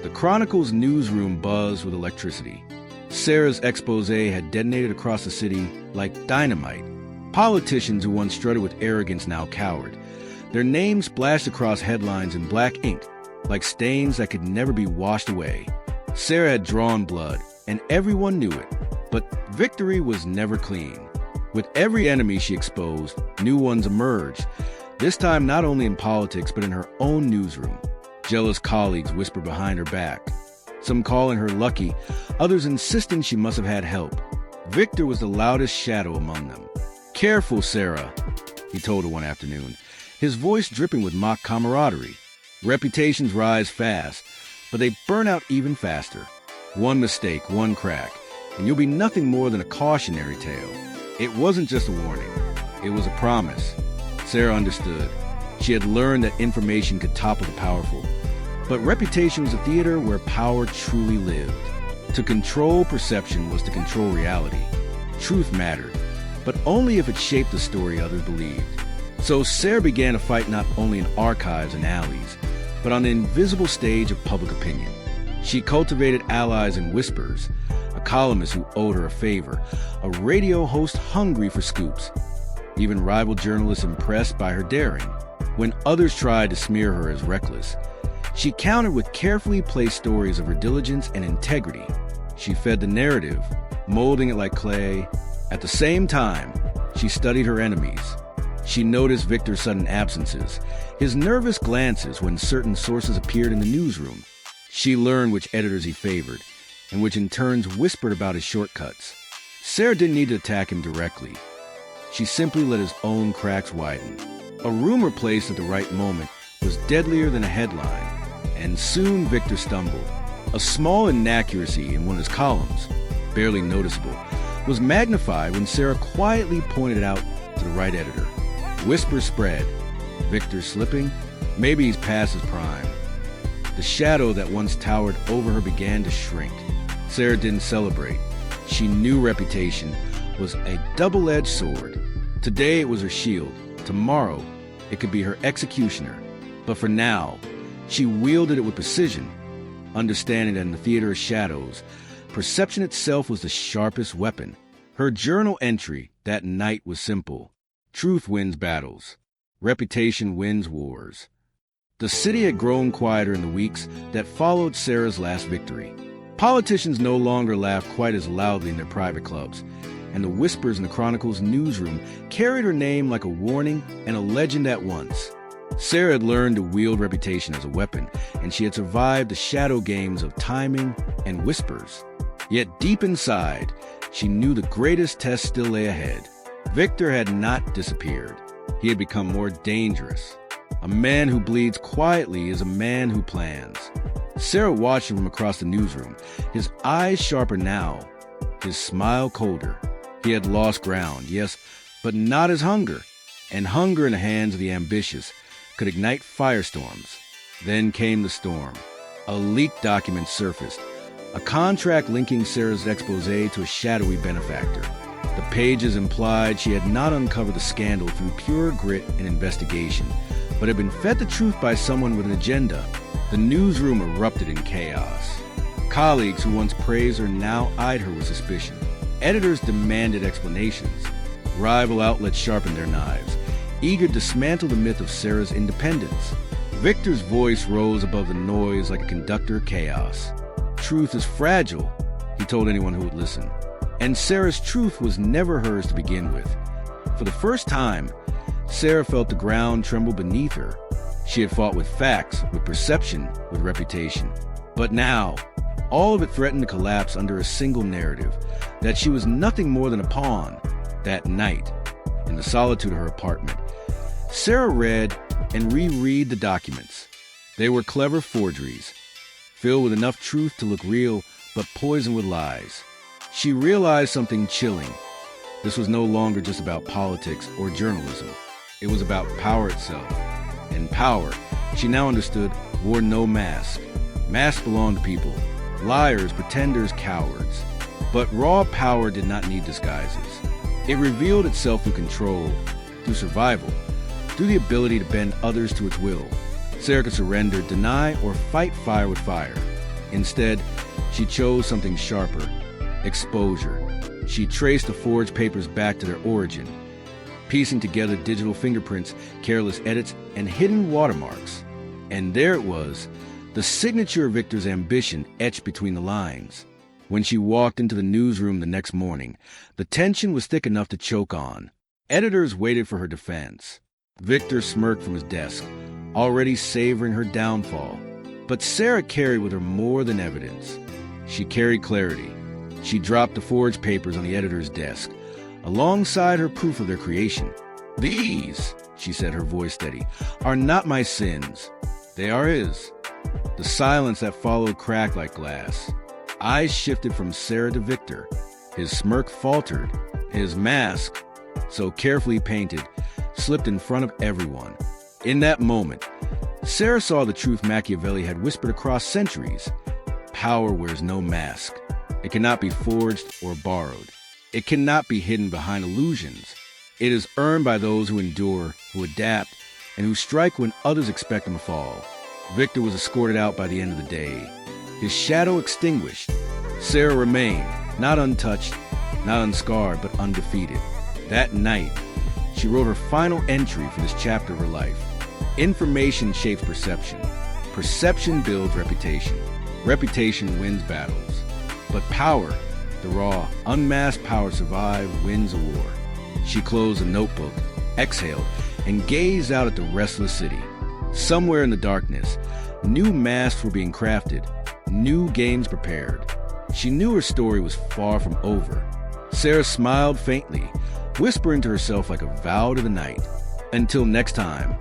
The Chronicle's newsroom buzzed with electricity. Sarah's expose had detonated across the city like dynamite. Politicians who once strutted with arrogance now cowered. Their names splashed across headlines in black ink, like stains that could never be washed away. Sarah had drawn blood, and everyone knew it. But victory was never clean. With every enemy she exposed, new ones emerged. This time not only in politics, but in her own newsroom. Jealous colleagues whispered behind her back, some calling her lucky, others insisting she must have had help. Victor was the loudest shadow among them. "Careful, Sarah," he told her one afternoon, his voice dripping with mock camaraderie. "Reputations rise fast, but they burn out even faster. One mistake, one crack, and you'll be nothing more than a cautionary tale." It wasn't just a warning. It was a promise. Sarah understood. She had learned that information could topple the powerful. But reputation was a theater where power truly lived. To control perception was to control reality. Truth mattered, but only if it shaped the story others believed. So Sarah began to fight not only in archives and alleys, but on the invisible stage of public opinion. She cultivated allies in whispers, a columnist who owed her a favor, a radio host hungry for scoops, even rival journalists impressed by her daring. When others tried to smear her as reckless, she countered with carefully placed stories of her diligence and integrity. She fed the narrative, molding it like clay. At the same time, she studied her enemies. She noticed Victor's sudden absences, his nervous glances when certain sources appeared in the newsroom. She learned which editors he favored, and which in turns whispered about his shortcuts. Sarah didn't need to attack him directly. She simply let his own cracks widen. A rumor placed at the right moment was deadlier than a headline, and soon Victor stumbled. A small inaccuracy in one of his columns, barely noticeable, was magnified when Sarah quietly pointed it out to the right editor. Whispers spread. Victor slipping? Maybe he's past his prime. The shadow that once towered over her began to shrink. Sarah didn't celebrate. She knew reputation was a double-edged sword. Today it was her shield. Tomorrow it could be her executioner. But for now, she wielded it with precision, understanding that in the theater of shadows, perception itself was the sharpest weapon. Her journal entry that night was simple. Truth wins battles. Reputation wins wars. The city had grown quieter in the weeks that followed Sarah's last victory. Politicians no longer laughed quite as loudly in their private clubs, and the whispers in the Chronicle's newsroom carried her name like a warning and a legend at once. Sarah had learned to wield reputation as a weapon, and she had survived the shadow games of timing and whispers. Yet deep inside, she knew the greatest test still lay ahead. Victor had not disappeared. He had become more dangerous. A man who bleeds quietly is a man who plans. Sarah watched him from across the newsroom, his eyes sharper now, his smile colder. He had lost ground, yes, but not his hunger. And hunger in the hands of the ambitious could ignite firestorms. Then came the storm. A leaked document surfaced, a contract linking Sarah's expose to a shadowy benefactor. The pages implied she had not uncovered the scandal through pure grit and investigation, but had been fed the truth by someone with an agenda. The newsroom erupted in chaos. Colleagues who once praised her now eyed her with suspicion. Editors demanded explanations. Rival outlets sharpened their knives, eager to dismantle the myth of Sarah's independence. Victor's voice rose above the noise like a conductor of chaos. Truth is fragile, he told anyone who would listen. And Sarah's truth was never hers to begin with. For the first time, Sarah felt the ground tremble beneath her. She had fought with facts, with perception, with reputation. But now, all of it threatened to collapse under a single narrative, that she was nothing more than a pawn. That night, in the solitude of her apartment, Sarah read and reread the documents. They were clever forgeries, filled with enough truth to look real, but poisoned with lies. She realized something chilling. This was no longer just about politics or journalism. It was about power itself. And power, she now understood, wore no mask. Masks belonged to people. Liars, pretenders, cowards. But raw power did not need disguises. It revealed itself through control, through survival, through the ability to bend others to its will. Sarah could surrender, deny, or fight fire with fire. Instead, she chose something sharper: exposure. She traced the forged papers back to their origin, piecing together digital fingerprints, careless edits, and hidden watermarks. And there it was, the signature of Victor's ambition etched between the lines. When she walked into the newsroom the next morning, the tension was thick enough to choke on. Editors waited for her defense. Victor smirked from his desk, already savoring her downfall. But Sarah carried with her more than evidence. She carried clarity. She dropped the forged papers on the editor's desk, alongside her proof of their creation. "These," she said, her voice steady, "are not my sins. They are his." The silence that followed cracked like glass. Eyes shifted from Sarah to Victor. His smirk faltered. His mask, so carefully painted, slipped in front of everyone. In that moment, Sarah saw the truth Machiavelli had whispered across centuries. Power wears no mask. It cannot be forged or borrowed. It cannot be hidden behind illusions. It is earned by those who endure, who adapt, and who strike when others expect them to fall. Victor was escorted out by the end of the day, his shadow extinguished. Sarah remained, not untouched, not unscarred, but undefeated. That night, she wrote her final entry for this chapter of her life. Information shapes perception. Perception builds reputation. Reputation wins battles. But power, the raw, unmasked power to survive, wins a war. She closed the notebook, exhaled, and gazed out at the restless city. Somewhere in the darkness, new masks were being crafted, new games prepared. She knew her story was far from over. Sarah smiled faintly, whispering to herself like a vow to the night. Until next time.